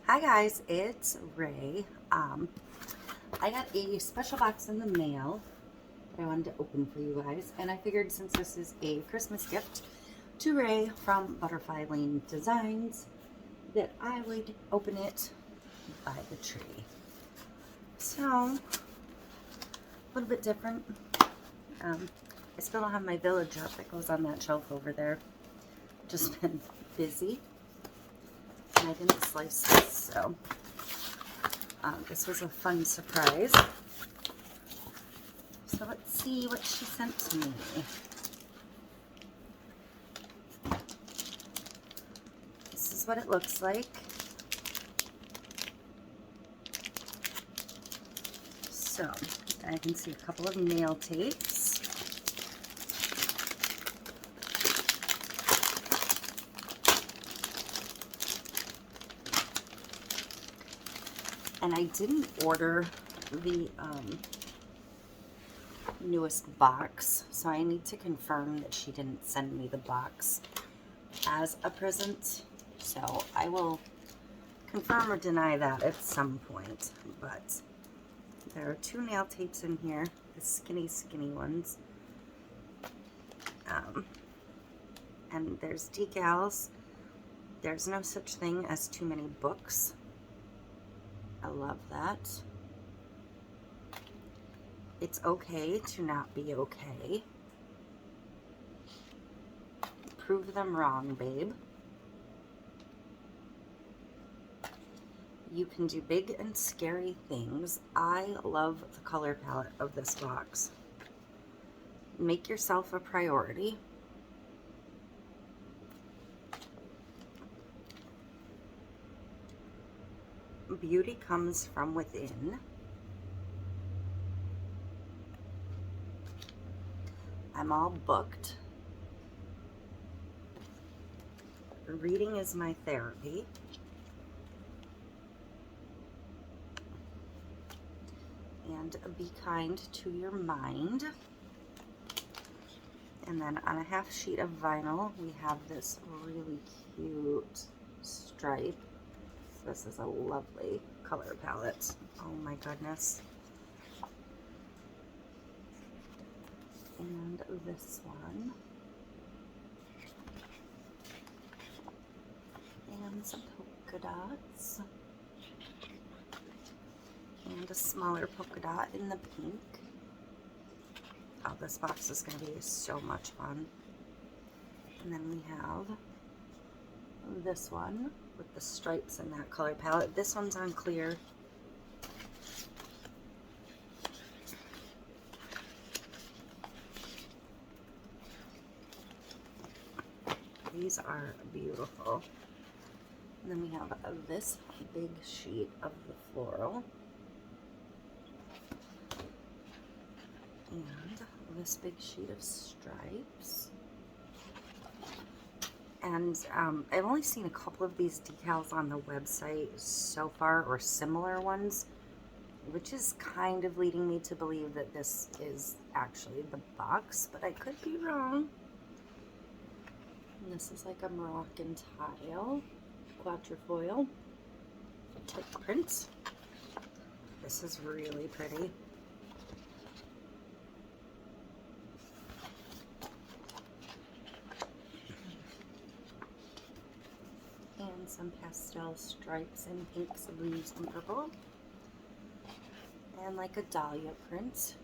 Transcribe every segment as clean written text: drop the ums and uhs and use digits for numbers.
Hi guys, it's Ray. I got a special box in the mail that I wanted to open for you guys, and I figured since this is a Christmas gift to Ray from Butterfly Lane Designs that I would open it by the tree. So, a little bit different. I still don't have my village up that goes on that shelf over there. Just been busy. I didn't slice this, so this was a fun surprise. So let's see what she sent to me. This is what it looks like. So I can see a couple of nail tapes. And I didn't order the newest box, so I need to confirm that she didn't send me the box as a present. So I will confirm or deny that at some point. But there are two nail tapes in here, the skinny ones. And there's decals. There's no such thing as too many books. I love that. It's okay to not be okay. Prove them wrong, babe. You can do big and scary things. I love the color palette of this box. Make yourself a priority. Beauty comes from within. I'm all booked. Reading is my therapy. And be kind to your mind. And then on a half sheet of vinyl, we have this really cute stripe. This is a lovely color palette. Oh my goodness. And this one. And some polka dots. And a smaller polka dot in the pink. Oh, this box is going to be so much fun. And then we have this one with the stripes in that color palette. This one's on clear. These are beautiful. And then we have this big sheet of the floral. And this big sheet of stripes. And I've only seen a couple of these decals on the website so far, or similar ones, which is kind of leading me to believe that this is actually the box, but I could be wrong. And this is like a Moroccan tile, quatrefoil type print. This is really pretty. And some pastel stripes and pinks, blues, and purple. And like a dahlia print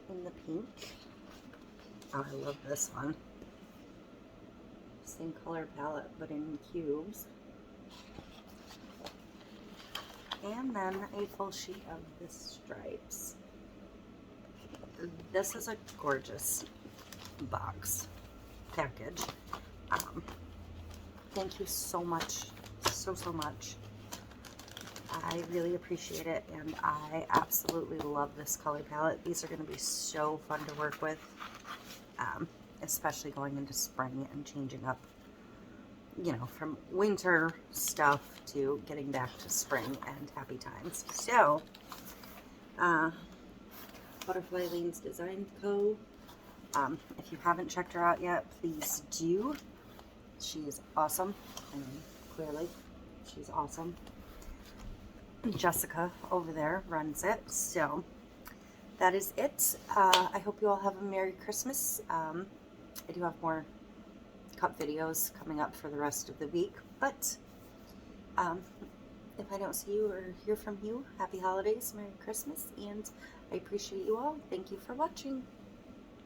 in the pink. Oh, I love this one. Same color palette, but in cubes. And then a full sheet of the stripes. This is a gorgeous box package. Thank you so much, so much. I really appreciate it, and I absolutely love this color palette. These are going to be so fun to work with, especially going into spring and changing up, you know, from winter stuff to getting back to spring and happy times. So, Butterfly Lanes Design Co. If you haven't checked her out yet, please do. She is awesome, clearly. She's awesome. Jessica over there runs it. So that is it. I hope you all have a Merry Christmas. I do have more cup videos coming up for the rest of the week, but if I don't see you or hear from you, happy holidays, Merry Christmas, and I appreciate you all. Thank you for watching.